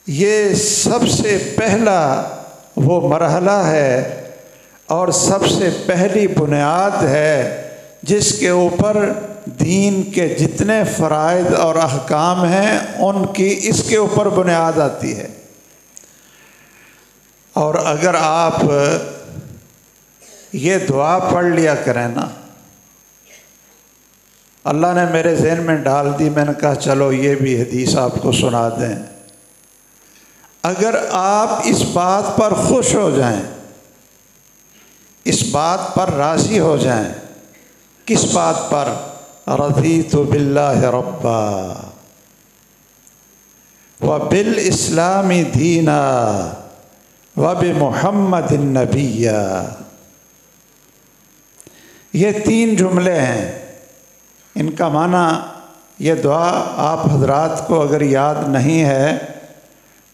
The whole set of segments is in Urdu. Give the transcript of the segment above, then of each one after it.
یہ سب سے پہلا وہ مرحلہ ہے اور سب سے پہلی بنیاد ہے جس کے اوپر دین کے جتنے فرائض اور احکام ہیں ان کی اس کے اوپر بنیاد آتی ہے۔ اور اگر آپ یہ دعا پڑھ لیا کریں نا، اللہ نے میرے ذہن میں ڈال دی، میں نے کہا چلو یہ بھی حدیث آپ کو سنا دیں۔ اگر آپ اس بات پر خوش ہو جائیں، اس بات پر راضی ہو جائیں، کس بات پر؟ رضیت باللہ ربا وبالاسلام دینا وبمحمد نبیا، یہ تین جملے ہیں۔ ان کا معنی یہ دعا آپ حضرات کو اگر یاد نہیں ہے،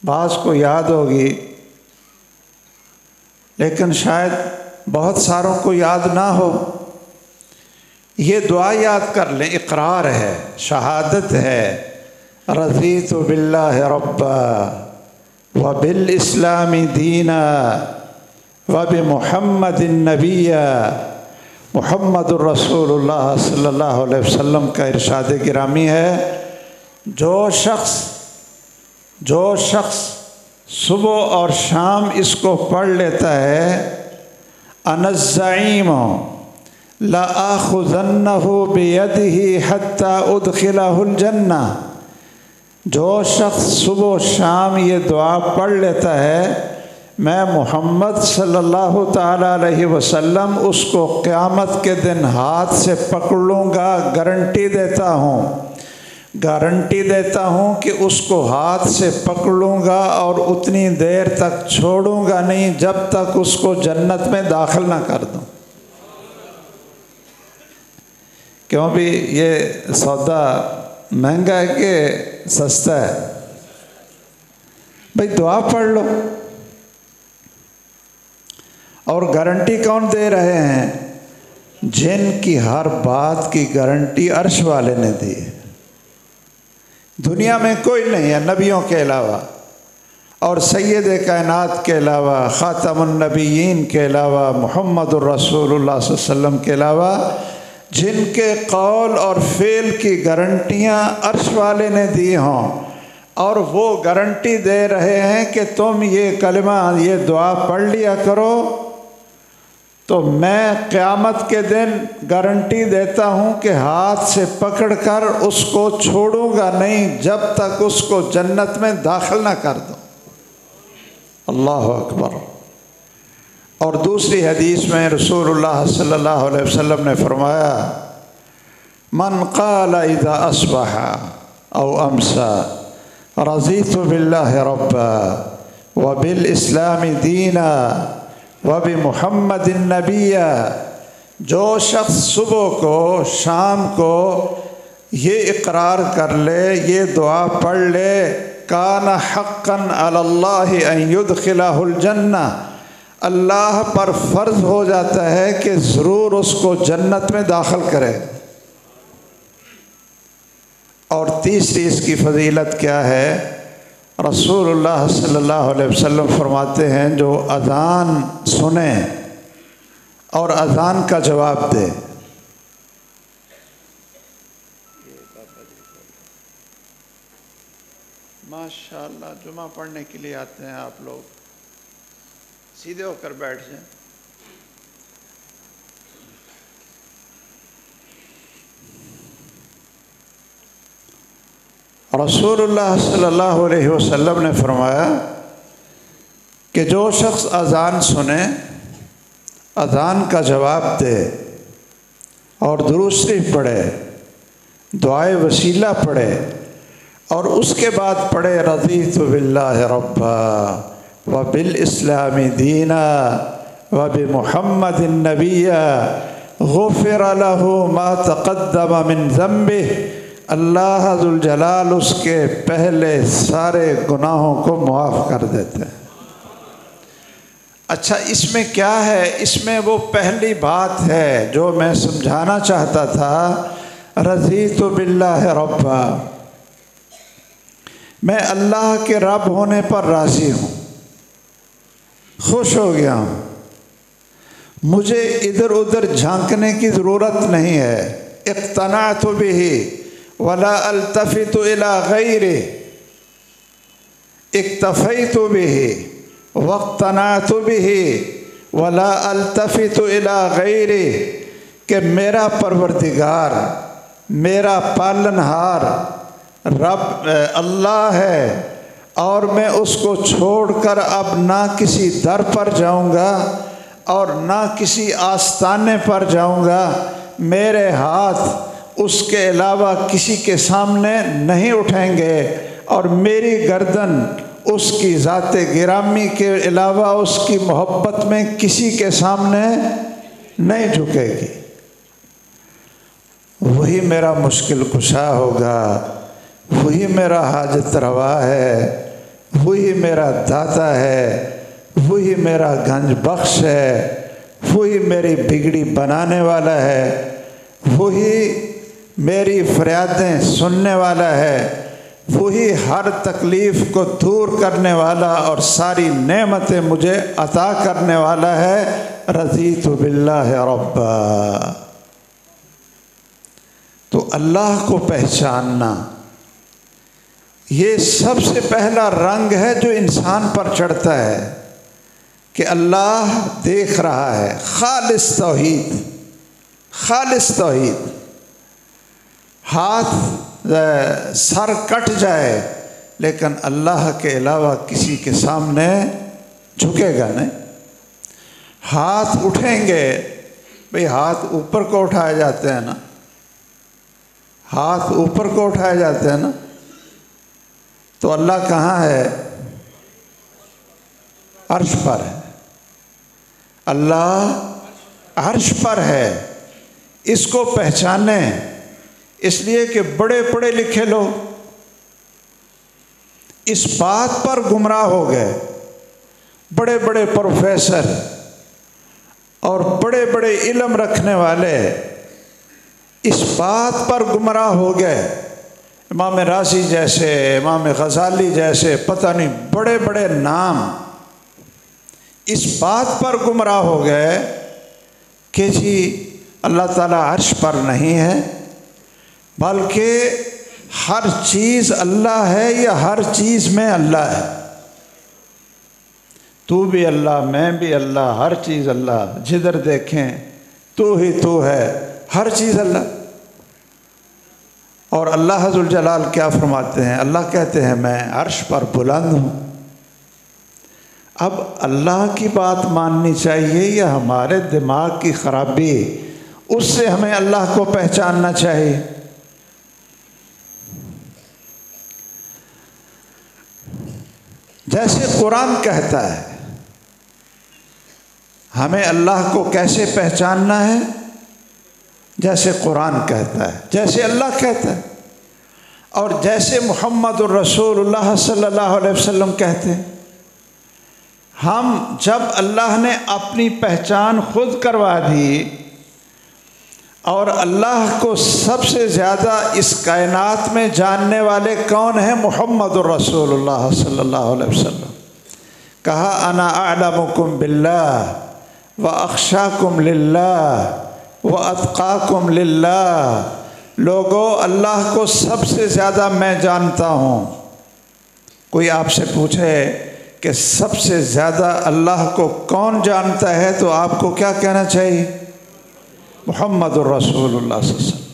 بعض کو یاد ہوگی لیکن شاید بہت ساروں کو یاد نہ ہو، یہ دعا یاد کر لیں۔ اقرار ہے، شہادت ہے، رضیت باللہ ربا وبالاسلام دینا وبمحمد نبیا۔ محمد الرسول اللہ صلی اللہ علیہ وسلم کا ارشاد گرامی ہے، جو شخص صبح اور شام اس کو پڑھ لیتا ہے، انا الزعیم لآخذنہ بیدہ حتی ادخلہ الجنہ، جو شخص صبح و شام یہ دعا پڑھ لیتا ہے، میں محمد صلی اللہ تعالیٰ علیہ وسلم اس کو قیامت کے دن ہاتھ سے پکڑ لوں گا، گارنٹی دیتا ہوں کہ اس کو ہاتھ سے پکڑ لوں گا اور اتنی دیر تک چھوڑوں گا نہیں جب تک اس کو جنت میں داخل نہ کر دوں۔ کیوں بھی یہ سودا مہنگا ہے کہ سستا ہے؟ بھئی دعا پڑھ لو۔ اور گارنٹی کون دے رہے ہیں؟ جن کی ہر بات کی گارنٹی عرش والے نے دی ہے، دنیا میں کوئی نہیں ہے نبیوں کے علاوہ، اور سید کائنات کے علاوہ، خاتم النبیین کے علاوہ، محمد الرسول اللہ صلی اللہ علیہ وسلم کے علاوہ، جن کے قول اور فعل کی گارنٹیاں عرش والے نے دی ہوں، اور وہ گارنٹی دے رہے ہیں کہ تم یہ کلمہ، یہ دعا پڑھ لیا کرو، تو میں قیامت کے دن گارنٹی دیتا ہوں کہ ہاتھ سے پکڑ کر اس کو چھوڑوں گا نہیں جب تک اس کو جنت میں داخل نہ کر دوں۔ اللہ اکبر۔ اور دوسری حدیث میں رسول اللہ صلی اللہ علیہ وسلم نے فرمایا، من قال اذا اصبح او امسا رضیت باللہ ربا وبالاسلام دینا وبمحمد النبیہ، جو شخص صبح کو شام کو یہ اقرار کر لے، یہ دعا پڑھ لے، کان حقا علی اللہ ان یدخلہ الجنہ، اللہ پر فرض ہو جاتا ہے کہ ضرور اس کو جنت میں داخل کرے۔ اور تیسری اس کی فضیلت کیا ہے؟ رسول اللہ صلی اللہ علیہ وسلم فرماتے ہیں، جو اذان سنے اور اذان کا جواب دے، ماشاءاللہ جمعہ پڑھنے کے لیے آتے ہیں آپ لوگ، سیدھے ہو کر بیٹھ جائیں۔ رسول اللہ صلی اللہ علیہ وسلم نے فرمایا کہ جو شخص اذان سنے، اذان کا جواب دے اور درود شریف پڑھے، دعائے وسیلہ پڑھے، اور اس کے بعد پڑھے رضیت باللہ ربا وبالاسلام دینا وبمحمد النبیہ، غفر لہ ما تقدم من ذنبہ، اللہ ذوالجلال اس کے پہلے سارے گناہوں کو معاف کر دیتے ہیں۔ اچھا، اس میں کیا ہے؟ اس میں وہ پہلی بات ہے جو میں سمجھانا چاہتا تھا، رضیت باللہ ربا، میں اللہ کے رب ہونے پر راضی ہوں، خوش ہو گیا ہوں، مجھے ادھر ادھر جھانکنے کی ضرورت نہیں ہے۔ اقتنعت بہ ولا التفت الی غیرہ، اکتفیت بہ واقتنعت بہ ولا التفت الی غیرہ، کہ میرا پروردگار، میرا پالنہار رب اللہ ہے، اور میں اس کو چھوڑ کر اب نہ کسی در پر جاؤں گا اور نہ کسی آستانے پر جاؤں گا، میرے ہاتھ اس کے علاوہ کسی کے سامنے نہیں اٹھیں گے، اور میری گردن اس کی ذات گرامی کے علاوہ اس کی محبت میں کسی کے سامنے نہیں جھکے گی۔ وہی میرا مشکل کشا ہوگا، وہی میرا حاجت روا ہے، وہی میرا داتا ہے، وہی میرا گنج بخش ہے، وہی میری بگڑی بنانے والا ہے، وہی میری فریادیں سننے والا ہے، وہی ہر تکلیف کو دور کرنے والا اور ساری نعمتیں مجھے عطا کرنے والا ہے۔ رضیت باللہ ربا۔ تو اللہ کو پہچاننا یہ سب سے پہلا رنگ ہے جو انسان پر چڑھتا ہے کہ اللہ دیکھ رہا ہے۔ خالص توحید، خالص توحید۔ ہاتھ سر کٹ جائے لیکن اللہ کے علاوہ کسی کے سامنے جھکے گا نہیں۔ ہاتھ اٹھیں گے، بھئی ہاتھ اوپر کو اٹھائے جاتے ہیں نا، ہاتھ اوپر کو اٹھائے جاتے ہیں نا، تو اللہ کہاں ہے؟ عرش پر ہے۔ اللہ عرش پر ہے۔ اس کو پہچانیں، اس لیے کہ بڑے پڑھے لکھے لوگ اس بات پر گمراہ ہو گئے، بڑے بڑے پروفیسر اور بڑے بڑے علم رکھنے والے اس بات پر گمراہ ہو گئے، امام رازی جیسے، امام غزالی جیسے، پتہ نہیں بڑے بڑے نام اس بات پر گمراہ ہو گئے کہ جی اللہ تعالیٰ عرش پر نہیں ہے، بلکہ ہر چیز اللہ ہے یا ہر چیز میں اللہ ہے۔ تو بھی اللہ، میں بھی اللہ، ہر چیز اللہ، جدھر دیکھیں تو ہی تو ہے، ہر چیز اللہ۔ اور اللہ ذو الجلال کیا فرماتے ہیں؟ اللہ کہتے ہیں میں عرش پر بلند ہوں۔ اب اللہ کی بات ماننی چاہیے یا ہمارے دماغ کی خرابی؟ اس سے ہمیں اللہ کو پہچاننا چاہیے۔ جیسے قرآن کہتا ہے ہمیں اللہ کو کیسے پہچاننا ہے، جیسے قرآن کہتا ہے، جیسے اللہ کہتا ہے، اور جیسے محمد الرسول اللہ صلی اللہ علیہ وسلم کہتے ہیں۔ ہم جب اللہ نے اپنی پہچان خود کروا دی، اور اللہ کو سب سے زیادہ اس کائنات میں جاننے والے کون ہیں؟ محمد الرسول اللہ صلی اللہ علیہ وسلم۔ کہا انا اعلمکم باللہ واخشاکم للہ واتقاکم للہ، لوگو اللہ کو سب سے زیادہ میں جانتا ہوں۔ کوئی آپ سے پوچھے کہ سب سے زیادہ اللہ کو کون جانتا ہے تو آپ کو کیا کہنا چاہیے؟ محمد الرسول اللہ صلی اللہ علیہ وسلم۔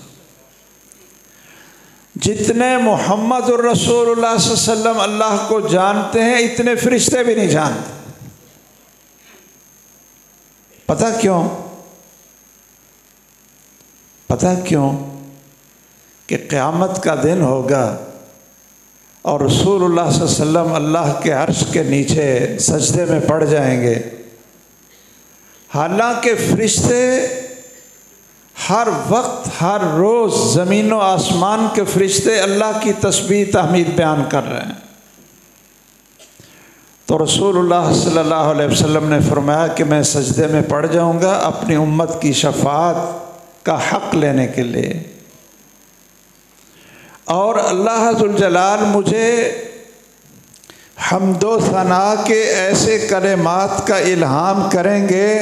جتنے محمد الرسول اللہ صلی اللہ علیہ وسلم اللہ کو جانتے ہیں اتنے فرشتے بھی نہیں جانتے۔ پتہ کیوں؟ پتہ کیوں؟ کہ قیامت کا دن ہوگا اور رسول اللہ صلی اللہ علیہ وسلم اللہ کے عرش کے نیچے سجدے میں پڑ جائیں گے، حالانکہ فرشتے ہر وقت ہر روز زمین و آسمان کے فرشتے اللہ کی تسبیح تحمید بیان کر رہے ہیں۔ تو رسول اللہ صلی اللہ علیہ وسلم نے فرمایا کہ میں سجدے میں پڑ جاؤں گا اپنی امت کی شفاعت کا حق لینے کے لیے، اور اللہ ذو الجلال مجھے حمد و ثنا کے ایسے کلمات کا الہام کریں گے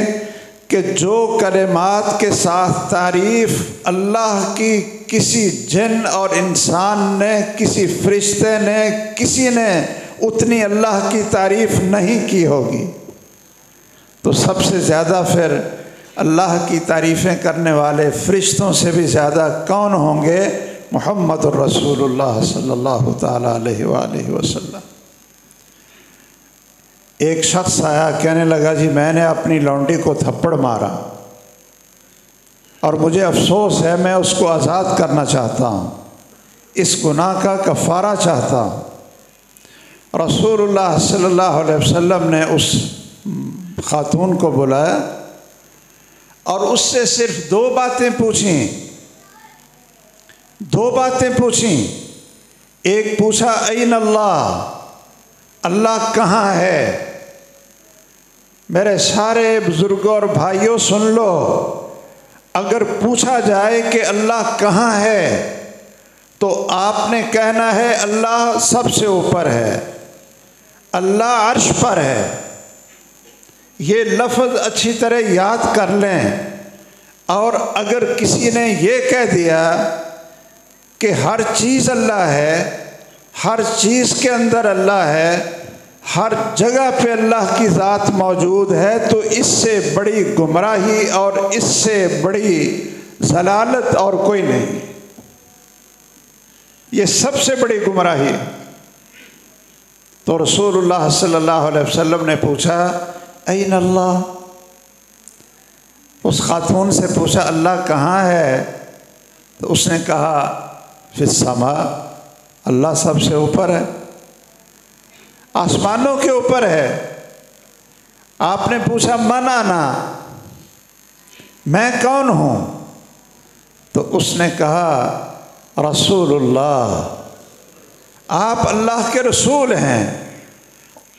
کہ جو کلمات کے ساتھ تعریف اللہ کی کسی جن اور انسان نے، کسی فرشتے نے، کسی نے اتنی اللہ کی تعریف نہیں کی ہوگی، تو سب سے زیادہ پھر اللہ کی تعریفیں کرنے والے فرشتوں سے بھی زیادہ کون ہوں گے؟ محمد الرسول اللہ صلی اللہ تعالیٰ علیہ وآلہ وسلم۔ ایک شخص آیا، کہنے لگا جی میں نے اپنی لونڈی کو تھپڑ مارا اور مجھے افسوس ہے، میں اس کو آزاد کرنا چاہتا ہوں، اس گناہ کا کفارہ چاہتا ہوں۔ رسول اللہ صلی اللہ علیہ وسلم نے اس خاتون کو بلایا اور اس سے صرف دو باتیں پوچھیں۔ ایک پوچھا این اللہ، اللہ کہاں ہے؟ میرے سارے بزرگوں اور بھائیوں سن لو، اگر پوچھا جائے کہ اللہ کہاں ہے تو آپ نے کہنا ہے اللہ سب سے اوپر ہے، اللہ عرش پر ہے۔ یہ لفظ اچھی طرح یاد کر لیں، اور اگر کسی نے یہ کہہ دیا کہ ہر چیز اللہ ہے، ہر چیز کے اندر اللہ ہے، ہر جگہ پہ اللہ کی ذات موجود ہے، تو اس سے بڑی گمراہی اور اس سے بڑی ضلالت اور کوئی نہیں۔ یہ سب سے بڑی گمراہی ہے۔ تو رسول اللہ صلی اللہ علیہ وسلم نے پوچھا این اللہ، اس خاتون سے پوچھا اللہ کہاں ہے؟ تو اس نے کہا فی السماء، اللہ سب سے اوپر ہے، آسمانوں کے اوپر ہے۔ آپ نے پوچھا من انا، میں کون ہوں؟ تو اس نے کہا رسول اللہ، آپ اللہ کے رسول ہیں۔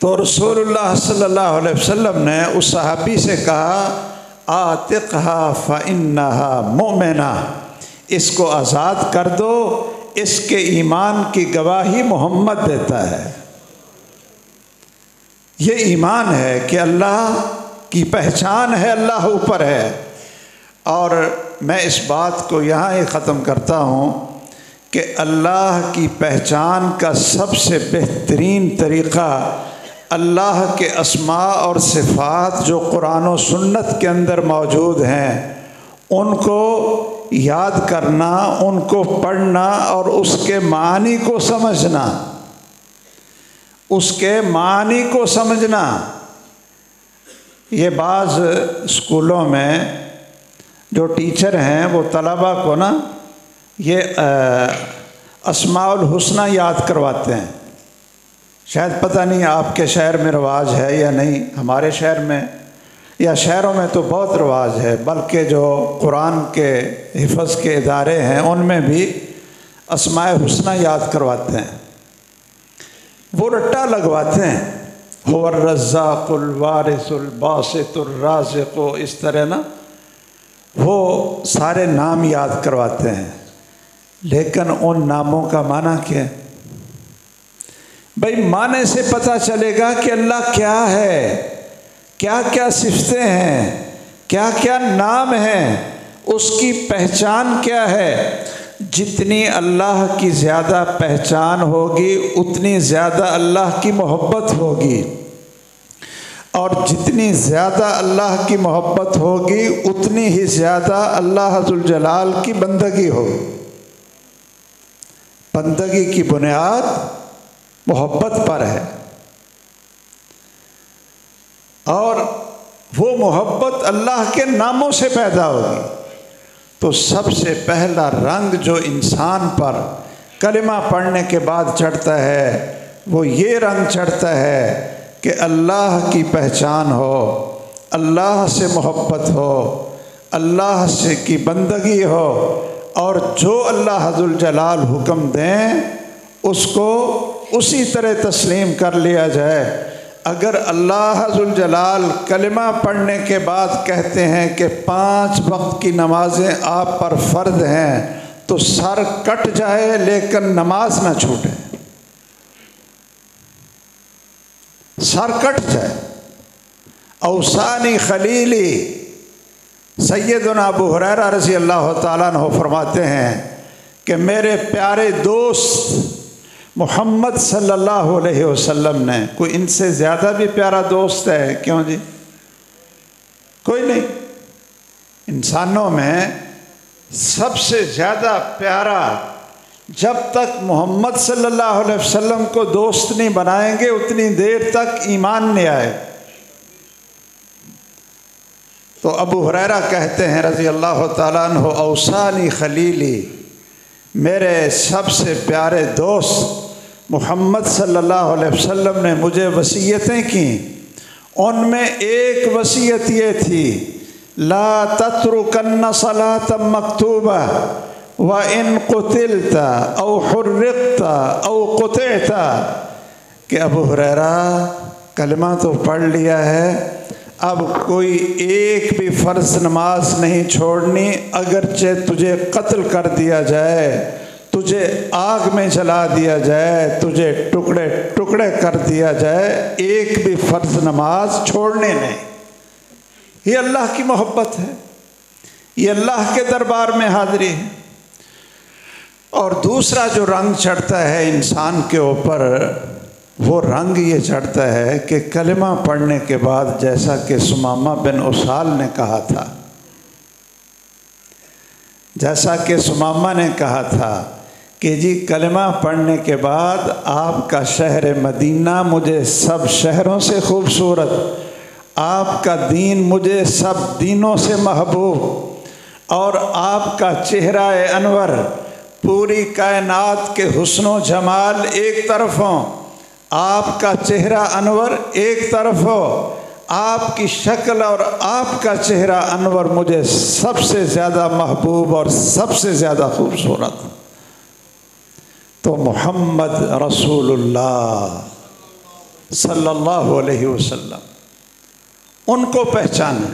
تو رسول اللہ صلی اللہ علیہ وسلم نے اس صحابی سے کہا آتقھا فإنھا مؤمنہ، اس کو آزاد کر دو، اس کے ایمان کی گواہی محمد دیتا ہے۔ یہ ایمان ہے کہ اللہ کی پہچان ہے، اللہ اوپر ہے۔ اور میں اس بات کو یہاں ہی ختم کرتا ہوں کہ اللہ کی پہچان کا سب سے بہترین طریقہ اللہ کے اسماء اور صفات جو قرآن و سنت کے اندر موجود ہیں ان کو یاد کرنا، ان کو پڑھنا اور اس کے معنی کو سمجھنا، اس کے معنی کو سمجھنا۔ یہ بعض اسکولوں میں جو ٹیچر ہیں وہ طلباء کو نا یہ اسماء الحسنہ یاد کرواتے ہیں۔ شاید پتہ نہیں آپ کے شہر میں رواج ہے یا نہیں، ہمارے شہر میں یا شہروں میں تو بہت رواج ہے، بلکہ جو قرآن کے حفظ کے ادارے ہیں ان میں بھی اسماء حسنہ یاد کرواتے ہیں۔ وہ رٹا لگواتے ہیں، هو الرزاق الوارث الباسط الرازق، اس طرح نا وہ سارے نام یاد کرواتے ہیں، لیکن ان ناموں کا معنی کیا ہے؟ بھائی معنی سے پتہ چلے گا کہ اللہ کیا ہے، کیا کیا صفتیں ہیں، کیا کیا نام ہیں، اس کی پہچان کیا ہے۔ جتنی اللہ کی زیادہ پہچان ہوگی اتنی زیادہ اللہ کی محبت ہوگی، اور جتنی زیادہ اللہ کی محبت ہوگی اتنی ہی زیادہ اللہ ذوالجلال کی بندگی ہوگی۔ بندگی کی بنیاد محبت پر ہے، اور وہ محبت اللہ کے ناموں سے پیدا ہوگی۔ تو سب سے پہلا رنگ جو انسان پر کلمہ پڑھنے کے بعد چڑھتا ہے وہ یہ رنگ چڑھتا ہے کہ اللہ کی پہچان ہو، اللہ سے محبت ہو، اللہ سے کی بندگی ہو، اور جو اللہ ذوالجلال حکم دیں اس کو اسی طرح تسلیم کر لیا جائے۔ اگر اللہ ذوالجلال کلمہ پڑھنے کے بعد کہتے ہیں کہ 5 وقت کی نمازیں آپ پر فرض ہیں تو سر کٹ جائے لیکن نماز نہ چھوٹے۔ سر کٹ جائے۔ اوصانی خلیلی، سیدنا ابو ہریرہ رضی اللہ تعالیٰ عنہ فرماتے ہیں کہ میرے پیارے دوست محمد صلی اللہ علیہ وسلم نے، کوئی ان سے زیادہ بھی پیارا دوست ہے کیوں جی؟ کوئی نہیں۔ انسانوں میں سب سے زیادہ پیارا، جب تک محمد صلی اللہ علیہ وسلم کو دوست نہیں بنائیں گے اتنی دیر تک ایمان نہیں آئے۔ تو ابو ہریرہ کہتے ہیں رضی اللہ تعالیٰ عنہ، اوصانی خلیلی، میرے سب سے پیارے دوست محمد صلی اللہ علیہ وسلم نے مجھے وصیتیں کیں۔ ان میں ایک وصیت یہ تھی، لا تترکن صلاة مکتوبہ وَإِن قُتِلْتَ أَوْ حُرِّقْتَ أَوْ قُطِعْتَ، کہ ابو ہریرہ کلمہ تو پڑھ لیا ہے، اب کوئی ایک بھی فرض نماز نہیں چھوڑنی، اگرچہ تجھے قتل کر دیا جائے، تجھے آگ میں جلا دیا جائے، تجھے ٹکڑے ٹکڑے کر دیا جائے، ایک بھی فرض نماز چھوڑنے نہیں۔ یہ اللہ کی محبت ہے، یہ اللہ کے دربار میں حاضری ہے۔ اور دوسرا جو رنگ چڑھتا ہے انسان کے اوپر، وہ رنگ یہ چڑھتا ہے کہ کلمہ پڑھنے کے بعد، جیسا کہ ثمامہ بن اسال نے کہا تھا، جیسا کہ ثمامہ نے کہا تھا کہ جی کلمہ پڑھنے کے بعد آپ کا شہر مدینہ مجھے سب شہروں سے خوبصورت، آپ کا دین مجھے سب دینوں سے محبوب، اور آپ کا چہرہ انور پوری کائنات کے حسن و جمال ایک طرف ہوں، آپ کا چہرہ انور ایک طرف ہو، آپ کی شکل اور آپ کا چہرہ انور مجھے سب سے زیادہ محبوب اور سب سے زیادہ خوبصورت۔ تو محمد رسول اللہ صلی اللہ علیہ وسلم، ان کو پہچانے،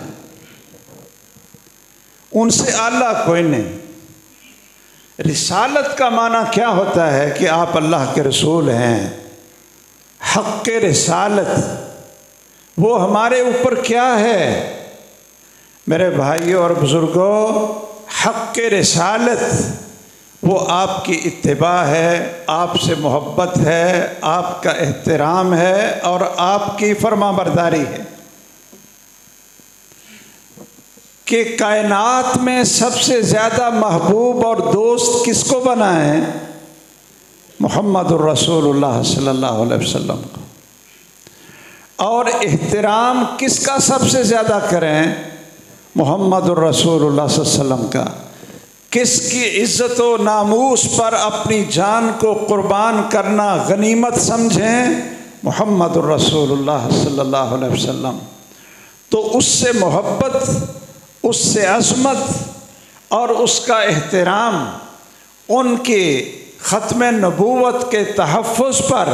ان سے اعلیٰ کوئی نہیں۔ رسالت کا معنی کیا ہوتا ہے کہ آپ اللہ کے رسول ہیں۔ حق رسالت وہ ہمارے اوپر کیا ہے میرے بھائیوں اور بزرگوں؟ حق رسالت وہ آپ کی اتباع ہے، آپ سے محبت ہے، آپ کا احترام ہے اور آپ کی فرما برداری ہے۔ کہ کائنات میں سب سے زیادہ محبوب اور دوست کس کو بنائیں؟ محمد الرسول اللہ صلی اللہ علیہ وسلم کو۔ اور احترام کس کا سب سے زیادہ کریں؟ محمد الرسول اللہ صلی اللہ علیہ وسلم کا۔ کس کی عزت و ناموس پر اپنی جان کو قربان کرنا غنیمت سمجھیں؟ محمد الرسول اللہ صلی اللہ علیہ وسلم۔ تو اس سے محبت، اس سے عظمت اور اس کا احترام، ان کی ختم نبوت کے تحفظ پر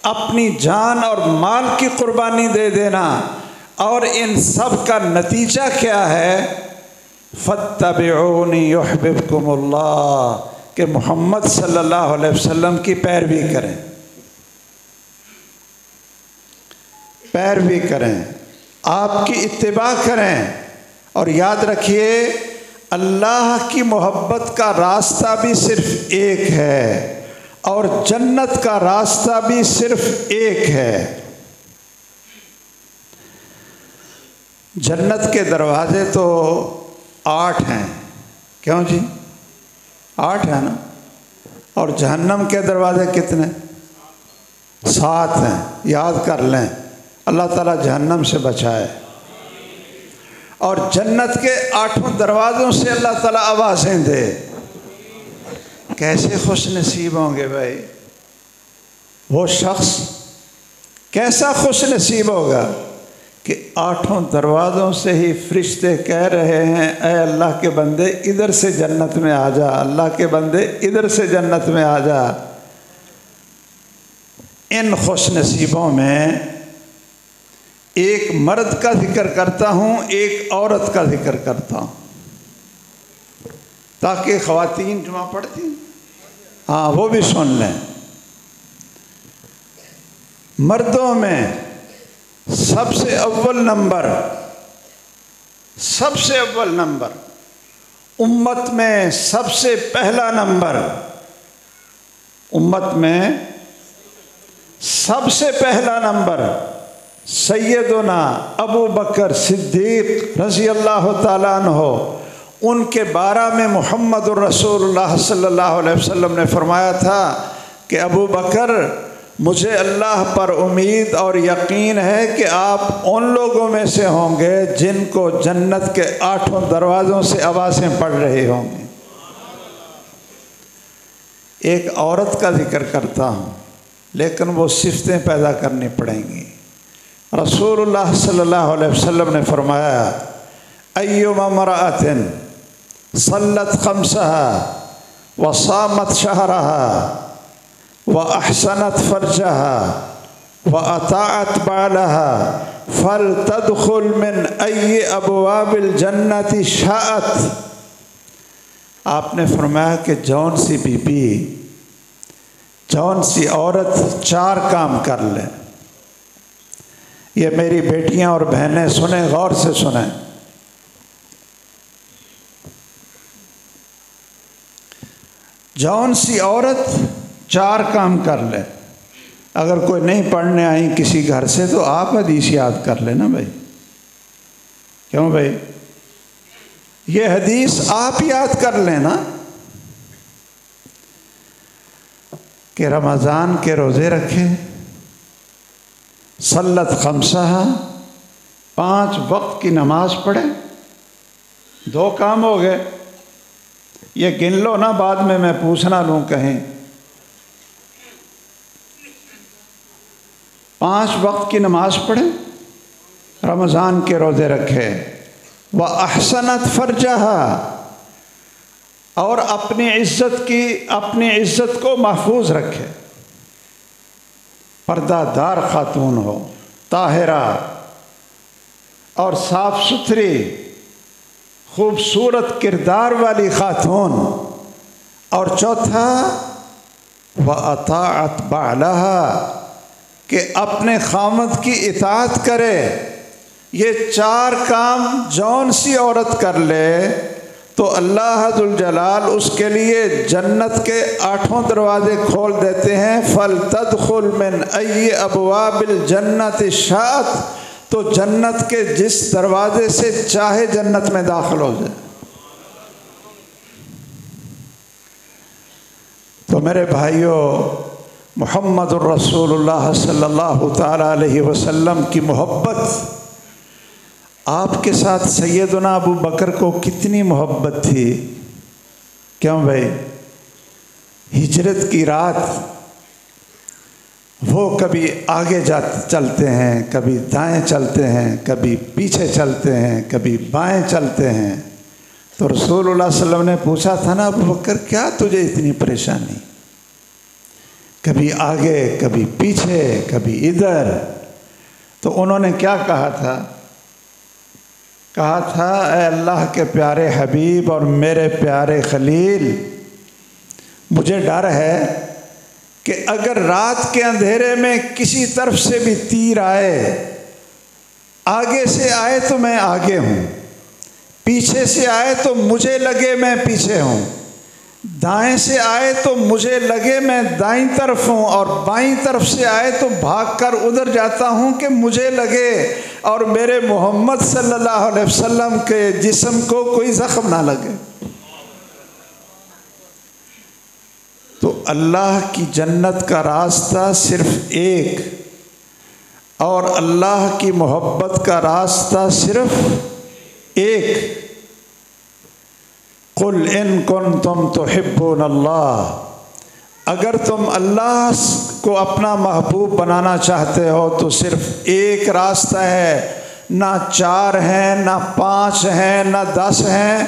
اپنی جان اور مال کی قربانی دے دینا، اور ان سب کا نتیجہ کیا ہے؟ فَاتَّبِعُونِي يُحْبِبْكُمُ اللَّهُ، کہ محمد صلی اللہ علیہ وسلم کی پیروی کریں، پیروی کریں، آپ کی اتباع کریں۔ اور یاد رکھیے، اللہ کی محبت کا راستہ بھی صرف ایک ہے، اور جنت کا راستہ بھی صرف ایک ہے۔ جنت کے دروازے تو 8 ہیں، کیوں جی؟ 8 ہیں نا؟ اور جہنم کے دروازے کتنے؟ 7 ہیں، یاد کر لیں، اللہ تعالیٰ جہنم سے بچائے۔ اور جنت کے 8 دروازوں سے اللہ تعالیٰ آوازیں دے۔ کیسے خوش نصیب ہوں گے بھائی وہ شخص، کیسا خوش نصیب ہوگا کہ 8 دروازوں سے ہی فرشتے کہہ رہے ہیں، اے اللہ کے بندے ادھر سے جنت میں آ جا، اللہ کے بندے ادھر سے جنت میں آ جا۔ ان خوش نصیبوں میں ایک مرد کا ذکر کرتا ہوں، ایک عورت کا ذکر کرتا ہوں، تاکہ خواتین جمعہ پڑھتی ہاں وہ بھی سن لیں۔ مردوں میں سب سے اول نمبر، سب سے اول نمبر، امت میں سب سے پہلا نمبر، امت میں سب سے پہلا نمبر سیدنا ابو بکر صدیق رضی اللہ تعالیٰ عنہ، ان کے بارے میں محمد الرسول اللہ صلی اللہ علیہ وسلم نے فرمایا تھا کہ ابو بکر، مجھے اللہ پر امید اور یقین ہے کہ آپ ان لوگوں میں سے ہوں گے جن کو جنت کے 8 دروازوں سے آوازیں پڑ رہی ہوں گی۔ ایک عورت کا ذکر کرتا ہوں، لیکن وہ صفتیں پیدا کرنی پڑیں گی۔ رسول اللہ صلی اللہ علیہ وسلم نے فرمایا، ایما امرأۃ صلت خمسها وصامت شہرها وأحسنت فرجها وأطاعت بعلها فلتدخل من أي أبواب الجنة شاءت۔ آپ نے فرمایا کہ جون سی بی بی، جون سی عورت 4 کام کر لے۔ یہ میری بیٹیاں اور بہنیں سنیں، غور سے سنیں۔ جون سی عورت 4 کام کر لے۔ اگر کوئی نہیں پڑھنے آئی کسی گھر سے تو آپ حدیث یاد کر لینا بھائی۔ کیوں بھائی؟ یہ حدیث آپ یاد کر لینا کہ رمضان کے روزے رکھے، صلت خمسہ، 5 وقت کی نماز پڑھے۔ 2 کام ہو گئے، یہ گن لو نا، بعد میں پوچھنا لوں کہیں۔ 5 وقت کی نماز پڑھے، رمضان کے روزے رکھے، وَأَحْسَنَتْ فَرْجَهَا، اور اپنی عزت کو محفوظ رکھے، پردہ دار خاتون ہو، طاہرہ اور صاف ستھری خوبصورت کردار والی خاتون۔ اور چوتھا، وَأَطَاعَتْ بَعْلَهَا، کہ اپنے خاوند کی اطاعت کرے۔ یہ 4 کام جون سی عورت کر لے تو اللہ ذوالجلال اس کے لیے جنت کے 8 دروازے کھول دیتے ہیں۔ فَلْتَدْخُلْ مِنْ أَيِّ أَبْوَابِ الْجَنَّةِ شَاءَتْ، تو جنت کے جس دروازے سے چاہے جنت میں داخل ہو جائے۔ تو میرے بھائیوں، محمد الرسول اللہ صلی اللہ تعالیٰ علیہ وسلم کی محبت، آپ کے ساتھ سیدنا ابو بکر کو کتنی محبت تھی۔ کیوں بھائی؟ ہجرت کی رات وہ کبھی آگے چلتے ہیں، کبھی دائیں چلتے ہیں، کبھی پیچھے چلتے ہیں، کبھی بائیں چلتے ہیں۔ تو رسول اللہ صلی اللہ علیہ وسلم نے پوچھا تھا نا، ابو بکر کیا تجھے اتنی پریشانی؟ کبھی آگے، کبھی پیچھے، کبھی ادھر۔ تو انہوں نے کیا کہا تھا؟ کہا تھا، اے اللہ کے پیارے حبیب اور میرے پیارے خلیل، مجھے ڈر ہے کہ اگر رات کے اندھیرے میں کسی طرف سے بھی تیر آئے، آگے سے آئے تو میں آگے ہوں، پیچھے سے آئے تو مجھے لگے میں پیچھے ہوں، دائیں سے آئے تو مجھے لگے میں دائیں طرف ہوں، اور بائیں طرف سے آئے تو بھاگ کر ادھر جاتا ہوں کہ مجھے لگے اور میرے محمد صلی اللہ علیہ وسلم کے جسم کو کوئی زخم نہ لگے۔ تو اللہ کی جنت کا راستہ صرف ایک، اور اللہ کی محبت کا راستہ صرف ایک۔ قُلْ إِن كُنْتُمْ تُحِبُّونَ اللَّهَ، اگر تم اللہ کو اپنا محبوب بنانا چاہتے ہو تو صرف ایک راستہ ہے، نہ 4 ہیں، نہ 5 ہیں، نہ 10 ہیں،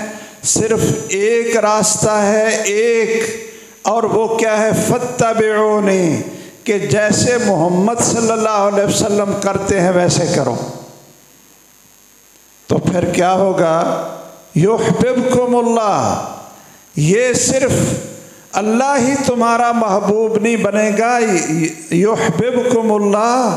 صرف ایک راستہ ہے، ایک۔ اور وہ کیا ہے؟ فَاتَّبِعُونِي، کہ جیسے محمد صلی اللہ علیہ وسلم کرتے ہیں ویسے کرو۔ تو پھر کیا ہوگا؟ یحببکم اللہ، یہ صرف اللہ ہی تمہارا محبوب نہیں بنے گا، یحببکم اللہ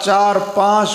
4-5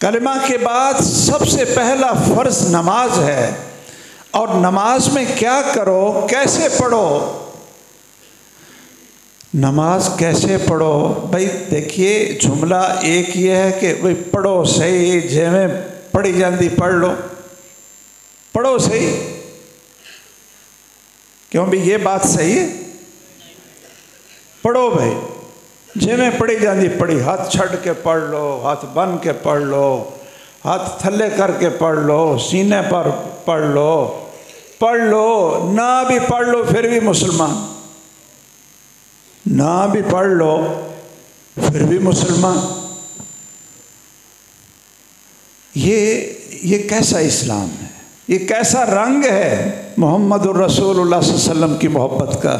کلمہ کے بعد سب سے پہلا فرض نماز ہے، اور نماز میں کیا کرو، کیسے پڑھو؟ نماز کیسے پڑھو؟ بھائی دیکھیے، جملہ ایک یہ ہے کہ بھائی پڑھو صحیح، جیویں پڑھی جاندی پڑھ لو، پڑھو صحیح۔ کیوں بھی یہ بات صحیح ہے؟ پڑھو بھائی، جیویں پڑھی جاندی پڑھی، ہاتھ چھڑ کے پڑھ لو، ہاتھ بن کے پڑھ لو، ہاتھ تھلے کر کے پڑھ لو، سینے پر پڑھ لو، نہ بھی پڑھ لو پھر بھی مسلمان، نہ بھی پڑھ لو پھر بھی مسلمان۔ یہ کیسا اسلام ہے؟ یہ کیسا رنگ ہے محمد الرسول اللہ صلی اللہ علیہ وسلم کی محبت کا؟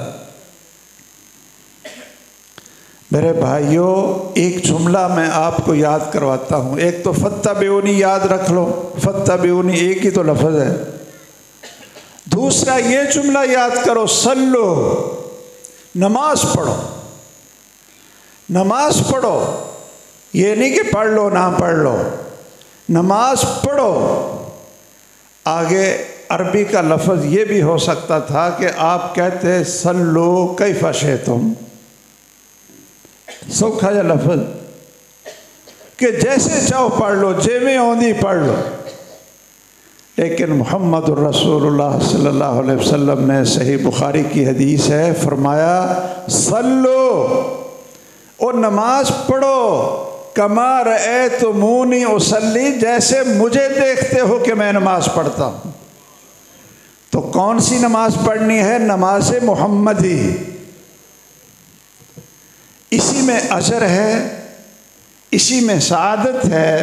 میرے بھائیوں، ایک جملہ میں آپ کو یاد کرواتا ہوں۔ ایک تو فاتبعونی یاد رکھ لو، فاتبعونی ایک ہی تو لفظ ہے۔ دوسرا یہ جملہ یاد کرو، صلو، نماز پڑھو، نماز پڑھو۔ یہ نہیں کہ پڑھ لو نہ پڑھ لو، نماز پڑھو۔ آگے عربی کا لفظ یہ بھی ہو سکتا تھا کہ آپ کہتے صلو کیف شئتم، سوکھا یا لفظ کہ جیسے چاہو پڑھ لو، جیویں ہوندی پڑھ لو۔ لیکن محمد الرسول اللہ صلی اللہ علیہ وسلم نے، صحیح بخاری کی حدیث ہے، فرمایا صلو، اور نماز پڑھو، کما رأیتمونی اصلی، جیسے مجھے دیکھتے ہو کہ میں نماز پڑھتا ہوں۔ تو کون سی نماز پڑھنی ہے؟ نماز محمدی۔ اسی میں اجر ہے، اسی میں سعادت ہے،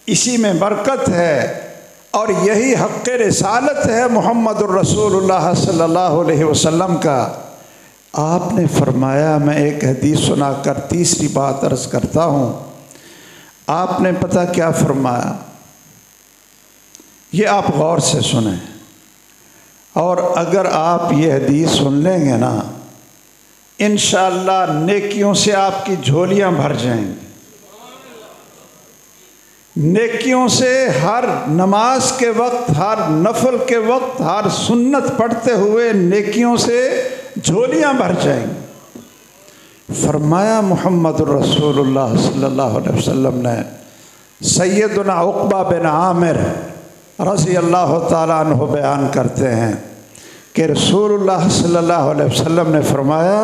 اسی میں برکت ہے، اور یہی حق رسالت ہے محمد الرسول اللہ صلی اللہ علیہ وسلم کا۔ آپ نے فرمایا، میں ایک حدیث سنا کر تیسری بات عرض کرتا ہوں، آپ نے پتہ کیا فرمایا؟ یہ آپ غور سے سنیں، اور اگر آپ یہ حدیث سن لیں گے نا، انشاءاللہ نیکیوں سے آپ کی جھولیاں بھر جائیں گی۔ نیکیوں سے ہر نماز کے وقت، ہر نفل کے وقت، ہر سنت پڑھتے ہوئے نیکیوں سے جھولیاں بھر جائیں گی۔ فرمایا محمد الرسول اللہ صلی اللہ علیہ وسلم نے، سیدنا عقبہ بن عامر رضی اللہ تعالیٰ عنہ بیان کرتے ہیں کہ رسول اللہ صلی اللہ علیہ وسلم نے فرمایا،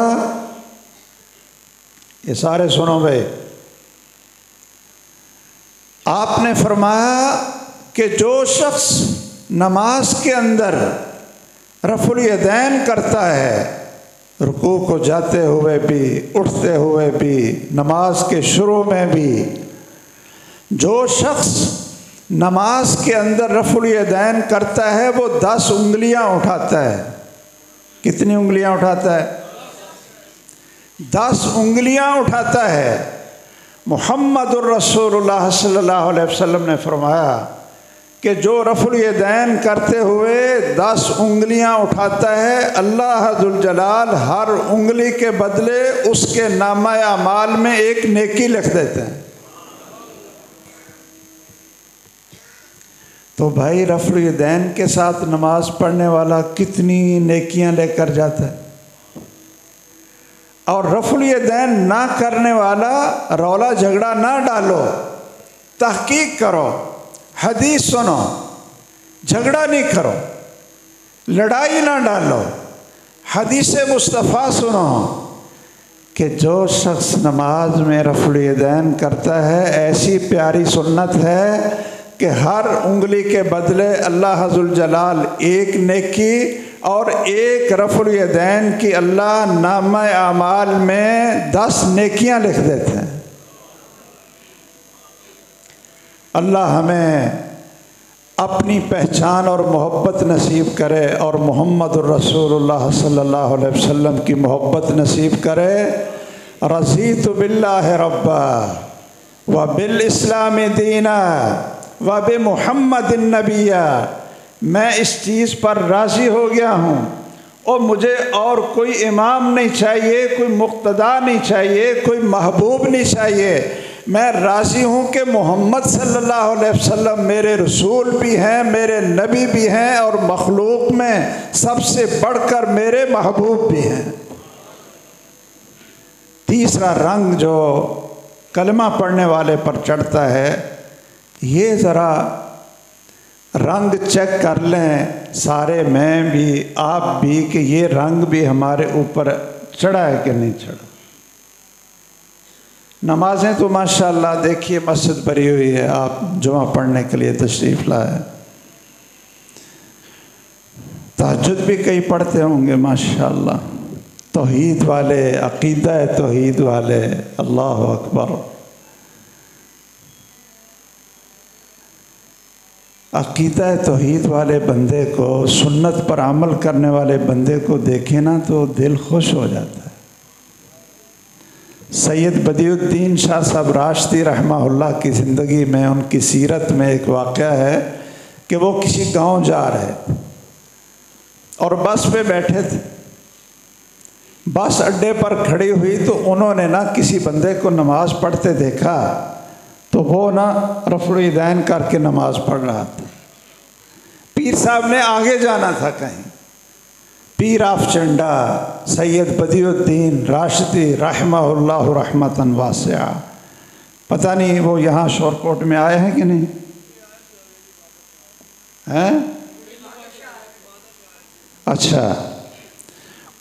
یہ سارے سنو بھائی، آپ نے فرمایا کہ جو شخص نماز کے اندر رفع الیدین کرتا ہے، رکوع کو جاتے ہوئے بھی، اٹھتے ہوئے بھی، نماز کے شروع میں بھی، جو شخص نماز کے اندر رفع الیدین کرتا ہے وہ 10 انگلیاں اٹھاتا ہے۔ کتنی انگلیاں اٹھاتا ہے؟ 10 انگلیاں اٹھاتا ہے۔ محمد الرسول اللہ صلی اللہ علیہ وسلم نے فرمایا کہ جو رفع الیدین کرتے ہوئے 10 انگلیاں اٹھاتا ہے، اللہ ذوالجلال ہر انگلی کے بدلے اس کے نامہ اعمال میں ایک نیکی لکھ دیتے ہیں۔ تو بھائی رفع الیدین کے ساتھ نماز پڑھنے والا کتنی نیکیاں لے کر جاتا ہے، اور رفع الیدین نہ کرنے والا رولا جھگڑا نہ ڈالو، تحقیق کرو، حدیث سنو، جھگڑا نہیں کرو، لڑائی نہ ڈالو، حدیث مصطفیٰ سنو کہ جو شخص نماز میں رفع الیدین کرتا ہے، ایسی پیاری سنت ہے کہ ہر انگلی کے بدلے اللہ ذوالجلال ایک نیکی اور ایک رفع الیدین کی اللہ نامہ اعمال میں 10 نیکیاں لکھ دیتے ہیں۔ اللہ ہمیں اپنی پہچان اور محبت نصیب کرے، اور محمد الرسول اللہ صلی اللہ علیہ وسلم کی محبت نصیب کرے۔ رضیت باللہ ربا وبالاسلام دینا وبمحمد النبی، میں اس چیز پر راضی ہو گیا ہوں، اور مجھے اور کوئی امام نہیں چاہیے، کوئی مقتدا نہیں چاہیے، کوئی محبوب نہیں چاہیے، میں راضی ہوں کہ محمد صلی اللہ علیہ وسلم میرے رسول بھی ہیں، میرے نبی بھی ہیں، اور مخلوق میں سب سے بڑھ کر میرے محبوب بھی ہیں۔ تیسرا رنگ جو کلمہ پڑھنے والے پر چڑھتا ہے، یہ ذرا رنگ چیک کر لیں سارے، میں بھی آپ بھی، کہ یہ رنگ بھی ہمارے اوپر چڑھا ہے کہ نہیں چڑھا۔ نمازیں تو ماشاءاللہ دیکھیے مسجد بھری ہوئی ہے، آپ جمعہ پڑھنے کے لیے تشریف لائے، تہجد بھی کئی پڑھتے ہوں گے ماشاءاللہ، توحید والے، عقیدہ توحید والے، اللہ اکبر۔ عقیدہ توحید والے بندے کو، سنت پر عمل کرنے والے بندے کو دیکھیں نا تو دل خوش ہو جاتا ہے۔ سید بدیع الدین شاہ صاحب راشدی رحمہ اللہ کی زندگی میں، ان کی سیرت میں ایک واقعہ ہے کہ وہ کسی گاؤں جا رہے تھے اور بس پہ بیٹھے تھے، بس اڈے پر کھڑی ہوئی تو انہوں نے نا کسی بندے کو نماز پڑھتے دیکھا، تو وہ نا رفع الیدین کر کے نماز پڑھ رہا تھا۔ پیر صاحب نے آگے جانا تھا کہیں، پیر آف چنڈا سید بدیع الدین راشدی رحمہ اللہ رحمتاً واسعہ، پتہ نہیں وہ یہاں شور کوٹ میں آئے ہیں کہ نہیں ہیں؟ اچھا،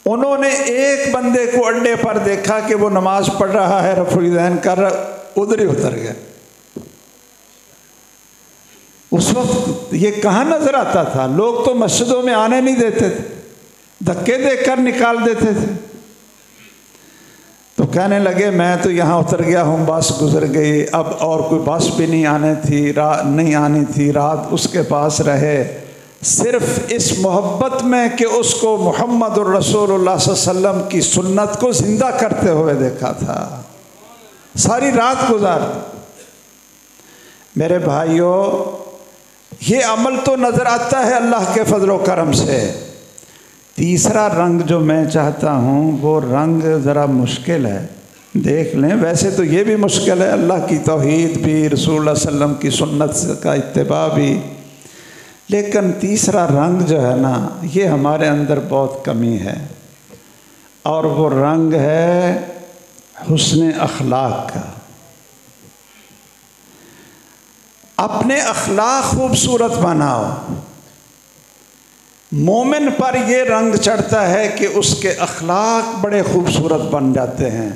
انہوں نے ایک بندے کو اڈے پر دیکھا کہ وہ نماز پڑھ رہا ہے، رفع الیدین کر رہا، ادھر ہی اتر گئے۔ اس وقت یہ کہاں نظر آتا تھا، لوگ تو مسجدوں میں آنے نہیں دیتے تھے، دھکے دے کر نکال دیتے تھے۔ تو کہنے لگے میں تو یہاں اتر گیا ہوں، بس گزر گئی، اب اور کوئی بس بھی نہیں آنی تھی، رات اس کے پاس رہے، صرف اس محبت میں کہ اس کو محمد الرسول اللہ صلی اللہ علیہ وسلم کی سنت کو زندہ کرتے ہوئے دیکھا تھا، ساری رات گزار دی۔ میرے بھائیوں، یہ عمل تو نظر آتا ہے اللہ کے فضل و کرم سے۔ تیسرا رنگ جو میں چاہتا ہوں وہ رنگ ذرا مشکل ہے، دیکھ لیں، ویسے تو یہ بھی مشکل ہے، اللہ کی توحید بھی، رسول اللہ صلی اللہ علیہ وسلم کی سنت کا اتباع بھی، لیکن تیسرا رنگ جو ہے نا، یہ ہمارے اندر بہت کمی ہے، اور وہ رنگ ہے حسن اخلاق کا۔ اپنے اخلاق خوبصورت بناؤ۔ مومن پر یہ رنگ چڑھتا ہے کہ اس کے اخلاق بڑے خوبصورت بن جاتے ہیں،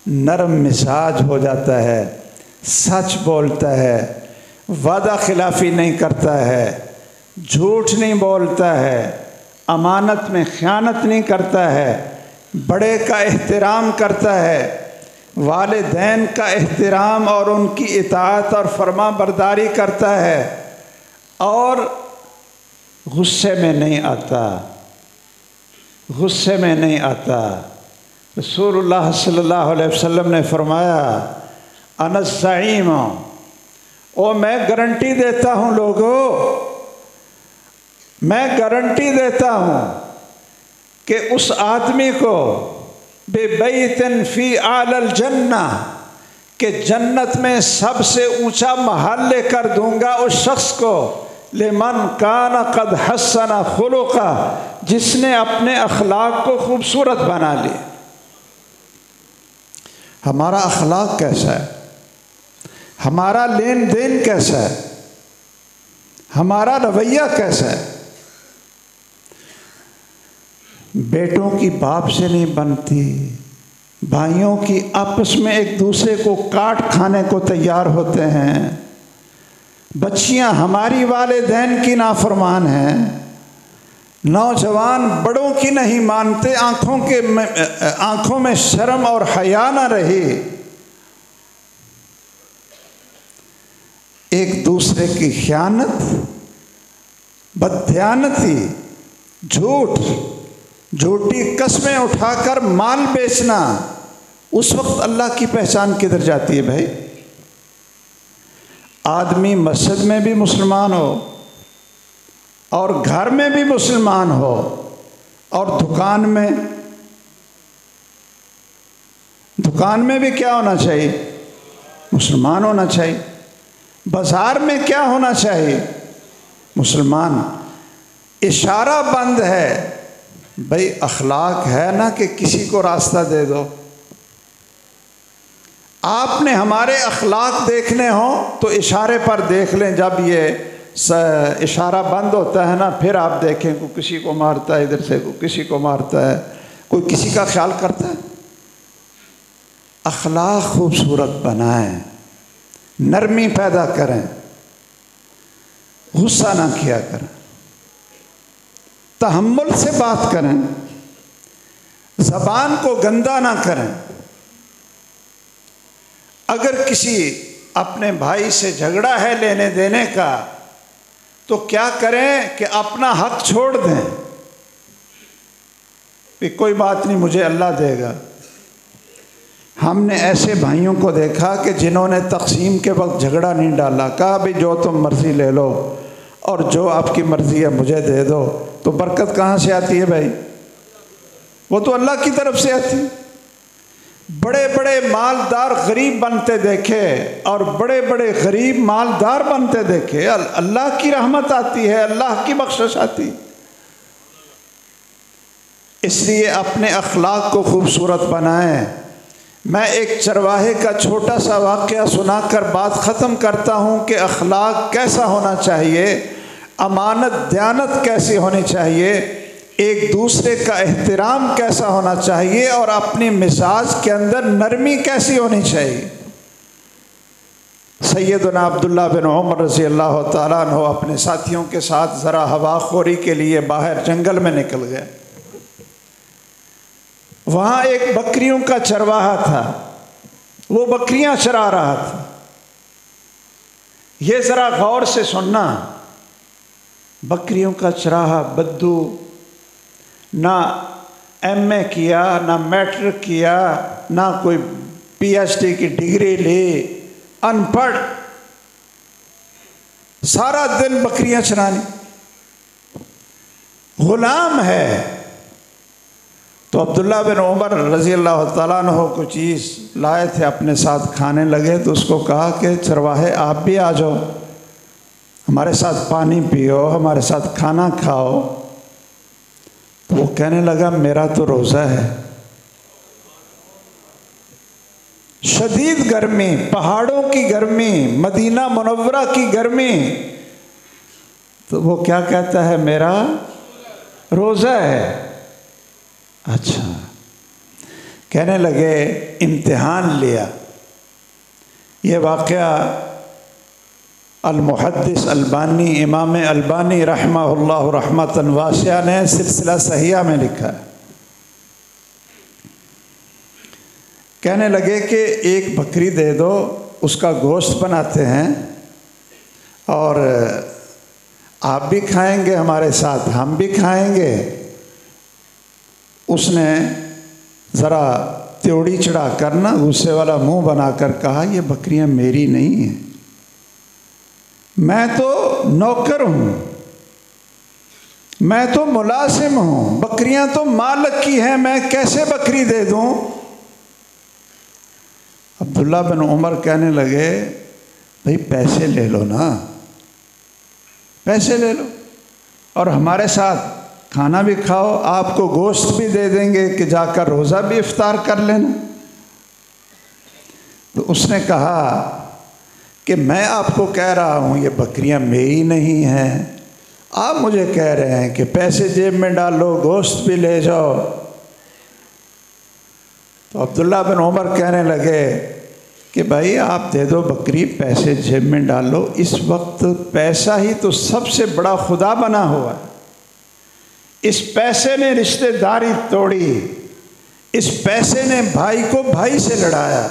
نرم مزاج ہو جاتا ہے، سچ بولتا ہے، وعدہ خلافی نہیں کرتا ہے، جھوٹ نہیں بولتا ہے، امانت میں خیانت نہیں کرتا ہے، بڑے کا احترام کرتا ہے، والدین کا احترام اور ان کی اطاعت اور فرما برداری کرتا ہے، اور غصے میں نہیں آتا۔ رسول اللہ صلی اللہ علیہ وسلم نے فرمایا انا الزعیم، میں گارنٹی دیتا ہوں لوگوں، میں گارنٹی دیتا ہوں کہ اس آدمی کو بِبَيْتٍ فِي أَعْلَى الْجَنَّةِ، کہ جنت میں سب سے اونچا محل لے کر دوں گا اس شخص کو، لمن کان قد حسن خلقہ، جس نے اپنے اخلاق کو خوبصورت بنا لی۔ ہمارا اخلاق کیسا ہے؟ ہمارا لین دین کیسا ہے؟ ہمارا رویہ کیسا ہے؟ بیٹوں کی باپ سے نہیں بنتی، بھائیوں کی آپس میں ایک دوسرے کو کاٹ کھانے کو تیار ہوتے ہیں، بچیاں ہماری والدین کی نافرمان ہیں، نوجوان بڑوں کی نہیں مانتے، آنکھوں میں شرم اور حیا نہ رہی، ایک دوسرے کی خیانت، بددیانتی، جھوٹی قسمیں اٹھا کر مال بیچنا، اس وقت اللہ کی پہچان کدھر جاتی ہے بھائی؟ آدمی مسجد میں بھی مسلمان ہو اور گھر میں بھی مسلمان ہو اور دکان میں بھی کیا ہونا چاہیے؟ مسلمان ہونا چاہیے۔ بازار میں کیا ہونا چاہیے؟ مسلمان۔ اشارہ بند ہے، بھئی اخلاق ہے نا کہ کسی کو راستہ دے دو۔ آپ نے ہمارے اخلاق دیکھنے ہوں تو اشارے پر دیکھ لیں، جب یہ اشارہ بند ہوتا ہے نا پھر آپ دیکھیں کوئی کسی کو مارتا ہے ادھر سے، کوئی کسی کو مارتا ہے، کوئی کسی کا خیال کرتا ہے۔ اخلاق خوبصورت بنائیں، نرمی پیدا کریں، غصہ نہ کیا کریں، تحمل سے بات کریں، زبان کو گندا نہ کریں۔ اگر کسی اپنے بھائی سے جھگڑا ہے لینے دینے کا تو کیا کریں کہ اپنا حق چھوڑ دیں کہ کوئی بات نہیں مجھے اللہ دے گا۔ ہم نے ایسے بھائیوں کو دیکھا کہ جنہوں نے تقسیم کے وقت جھگڑا نہیں ڈالا، کہا بھی جو تم مرضی لے لو اور جو آپ کی مرضی ہے مجھے دے دو۔ تو برکت کہاں سے آتی ہے بھائی؟ وہ تو اللہ کی طرف سے آتی ہے۔ بڑے بڑے مالدار غریب بنتے دیکھے اور بڑے بڑے غریب مالدار بنتے دیکھے، اللہ کی رحمت آتی ہے، اللہ کی بخشش آتی ہے۔ اس لیے اپنے اخلاق کو خوبصورت بنائیں۔ میں ایک چرواہے کا چھوٹا سا واقعہ سنا کر بات ختم کرتا ہوں کہ اخلاق کیسا ہونا چاہیے، امانت دیانت کیسی ہونی چاہیے، ایک دوسرے کا احترام کیسا ہونا چاہیے، اور اپنی مزاج کے اندر نرمی کیسی ہونی چاہیے۔ سیدنا عبداللہ بن عمر رضی اللہ تعالیٰ عنہ اپنے ساتھیوں کے ساتھ ذرا ہوا خوری کے لیے باہر جنگل میں نکل گئے۔ وہاں ایک بکریوں کا چرواہا تھا، وہ بکریاں چرا رہا تھا۔ یہ ذرا غور سے سننا، بکریوں کا چراہا بدو، نہ ایم اے کیا، نہ میٹرک کیا، نہ کوئی پی ایچ ڈی کی ڈگری لی، ان پڑھ، سارا دن بکریاں چرانی، غلام ہے۔ تو عبداللہ بن عمر رضی اللہ تعالیٰ عنہ کو چیز لائے تھے اپنے ساتھ، کھانے لگے تو اس کو کہا کہ چرواہے آپ بھی آ جاؤ، ہمارے ساتھ پانی پیو، ہمارے ساتھ کھانا کھاؤ۔ تو وہ کہنے لگا میرا تو روزہ ہے۔ شدید گرمی، پہاڑوں کی گرمی، مدینہ منورہ کی گرمی، تو وہ کیا کہتا ہے؟ میرا روزہ ہے۔ اچھا، کہنے لگے امتحان لیا۔ یہ واقعہ المحدث البانی، امام البانی رحمہ اللہ رحمۃ واسعہ نے سلسلہ صحیحہ میں لکھا ہے۔ کہنے لگے کہ ایک بکری دے دو، اس کا گوشت بناتے ہیں اور آپ بھی کھائیں گے ہمارے ساتھ، ہم بھی کھائیں گے۔ اس نے ذرا تیوڑی چڑھا کر نا غصے والا منہ بنا کر کہا یہ بکریاں میری نہیں ہیں، میں تو نوکر ہوں، میں تو ملازم ہوں، بکریاں تو مالک کی ہیں، میں کیسے بکری دے دوں؟ عبداللہ بن عمر کہنے لگے بھئی پیسے لے لو نا، پیسے لے لو اور ہمارے ساتھ کھانا بھی کھاؤ، آپ کو گوشت بھی دے دیں گے کہ جا کر روزہ بھی افطار کر لینا۔ تو اس نے کہا کہ میں آپ کو کہہ رہا ہوں یہ بکریاں میری نہیں ہیں، آپ مجھے کہہ رہے ہیں کہ پیسے جیب میں ڈالو، گوشت بھی لے جاؤ۔ تو عبداللہ بن عمر کہنے لگے کہ بھائی آپ دے دو بکری، پیسے جیب میں ڈالو۔ اس وقت پیسہ ہی تو سب سے بڑا خدا بنا ہوا ہے۔ اس پیسے نے رشتہ داری توڑی، اس پیسے نے بھائی کو بھائی سے لڑایا،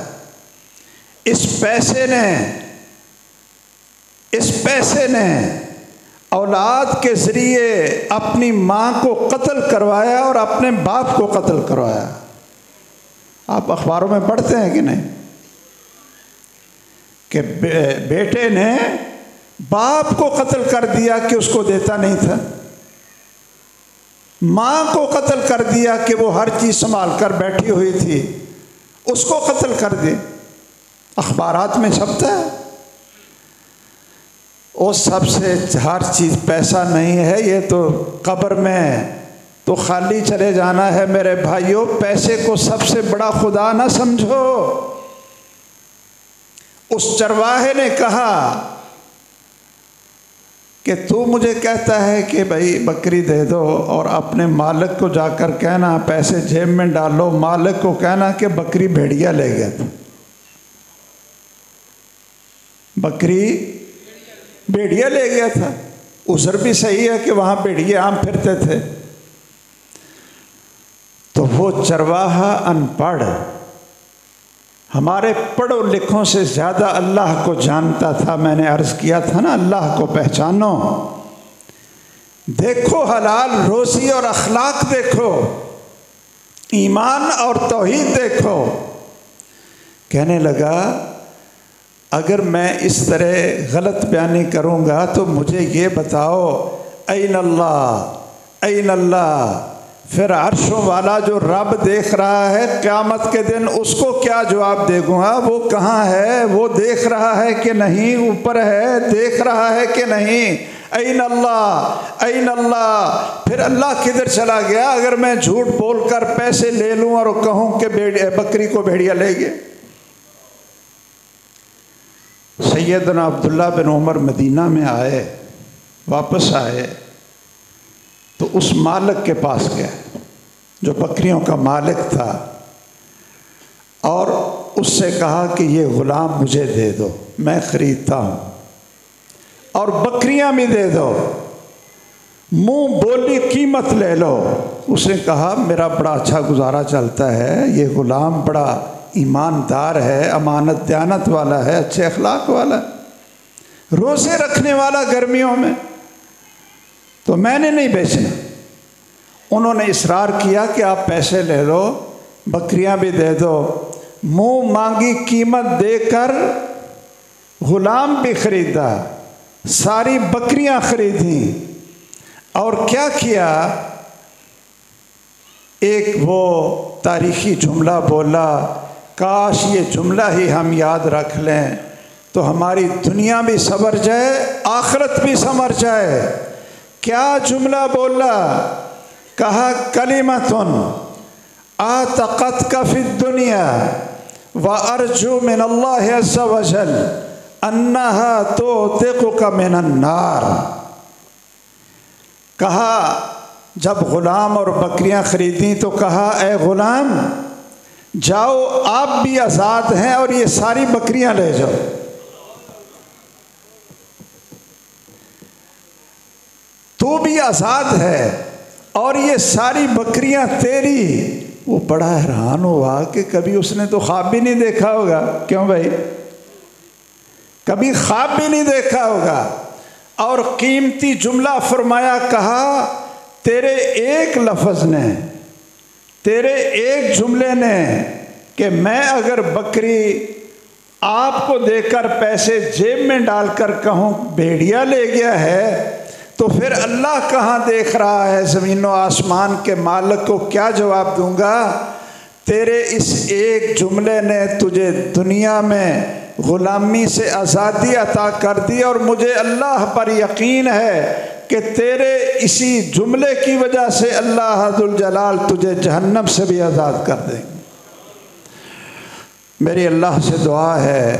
اس پیسے نے اولاد کے ذریعے اپنی ماں کو قتل کروایا اور اپنے باپ کو قتل کروایا۔ آپ اخباروں میں پڑھتے ہیں کہ نہیں کہ بیٹے نے باپ کو قتل کر دیا کہ اس کو دیتا نہیں تھا، ماں کو قتل کر دیا کہ وہ ہر چیز سنبھال کر بیٹھی ہوئی تھی، اس کو قتل کر دی۔ اخبارات میں چھپتا ہے، وہ سب سے ہر چیز پیسہ نہیں ہے، یہ تو قبر میں تو خالی چلے جانا ہے۔ میرے بھائیوں، پیسے کو سب سے بڑا خدا نہ سمجھو۔ اس چرواہے نے کہا کہ تو مجھے کہتا ہے کہ بھائی بکری دے دو، اور اپنے مالک کو جا کر کہنا پیسے جیب میں ڈالو، مالک کو کہنا کہ بکری بھیڑیا لے گیا تھا، بکری بھیڑیا لے گیا تھا۔ عذر بھی صحیح ہے کہ وہاں بھیڑیے عام پھرتے تھے۔ تو وہ چرواہا ان پڑھ ہمارے پڑھو لکھوں سے زیادہ اللہ کو جانتا تھا۔ میں نے عرض کیا تھا نا، اللہ کو پہچانو، دیکھو حلال روزی اور اخلاق دیکھو، ایمان اور توحید دیکھو۔ کہنے لگا اگر میں اس طرح غلط بیانی کروں گا تو مجھے یہ بتاؤ این اللہ، این اللہ، پھر عرشوں والا جو رب دیکھ رہا ہے قیامت کے دن اس کو کیا جواب دے گا؟ وہ کہاں ہے؟ وہ دیکھ رہا ہے کہ نہیں؟ اوپر ہے، دیکھ رہا ہے کہ نہیں؟ این اللہ، این اللہ۔ پھر اللہ کدھر چلا گیا اگر میں جھوٹ بول کر پیسے لے لوں اور کہوں کہ بکری کو بھیڑیا لے گئے؟ سیدنا عبداللہ بن عمر مدینہ میں آئے، واپس آئے تو اس مالک کے پاس گئے جو بکریوں کا مالک تھا، اور اس سے کہا کہ یہ غلام مجھے دے دو، میں خریدتا ہوں، اور بکریاں بھی دے دو، منہ بولی قیمت لے لو۔ اس نے کہا میرا بڑا اچھا گزارا چلتا ہے، یہ غلام بڑا ایماندار ہے، امانت دیانت والا ہے، اچھے اخلاق والا ہے، روزے رکھنے والا گرمیوں میں، تو میں نے نہیں بیچنا۔ انہوں نے اصرار کیا کہ آپ پیسے لے لو، بکریاں بھی دے دو، منہ مانگی قیمت دے کر غلام بھی خریدا، ساری بکریاں خریدیں، اور کیا کیا؟ ایک وہ تاریخی جملہ بولا، کاش یہ جملہ ہی ہم یاد رکھ لیں تو ہماری دنیا بھی سنور جائے، آخرت بھی سنور جائے۔ کیا جملہ بولا؟ کہا کلمۃ آتقتک فی الدنیا وارجو من اللہ عز وجل انہا تعتقک من النار۔ کہا جب غلام اور بکریاں خریدیں تو کہا اے غلام جاؤ، آپ بھی آزاد ہیں اور یہ ساری بکریاں لے جاؤ۔ تو بھی آزاد ہے اور یہ ساری بکریاں تیری۔ وہ بڑا حیران ہوا کہ کبھی اس نے تو خواب بھی نہیں دیکھا ہوگا، کیوں بھائی؟ کبھی خواب بھی نہیں دیکھا ہوگا، اور قیمتی جملہ فرمایا، کہا تیرے ایک لفظ نے، تیرے ایک جملے نے کہ میں اگر بکری آپ کو دے کر پیسے جیب میں ڈال کر کہوں بھیڑیا لے گیا ہے، تو پھر اللہ کہاں دیکھ رہا ہے؟ زمین و آسمان کے مالک کو کیا جواب دوں گا؟ تیرے اس ایک جملے نے تجھے دنیا میں غلامی سے آزادی عطا کر دی، اور مجھے اللہ پر یقین ہے کہ تیرے اسی جملے کی وجہ سے اللہ ذوالجلال تجھے جہنم سے بھی آزاد کر دیں گے۔ میری اللہ سے دعا ہے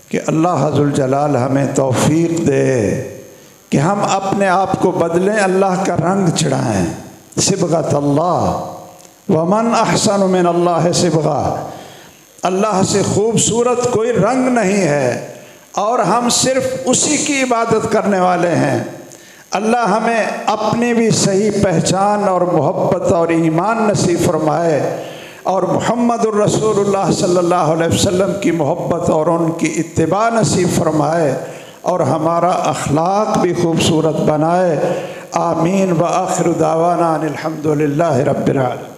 کہ اللہ ذوالجلال ہمیں توفیق دے کہ ہم اپنے آپ کو بدلیں، اللہ کا رنگ چڑھائیں۔ صبغۃ اللہ، ومن احسن من اللہ صبغہ، اللہ سے خوبصورت کوئی رنگ نہیں ہے، اور ہم صرف اسی کی عبادت کرنے والے ہیں۔ اللہ ہمیں اپنی بھی صحیح پہچان اور محبت اور ایمان نصیب فرمائے، اور محمد الرسول اللہ صلی اللہ علیہ وسلم کی محبت اور ان کی اتباع نصیب فرمائے، اور ہمارا اخلاق بھی خوبصورت بنائے۔ آمین۔ وآخر دعوانا ان الحمد للہ رب العالمین۔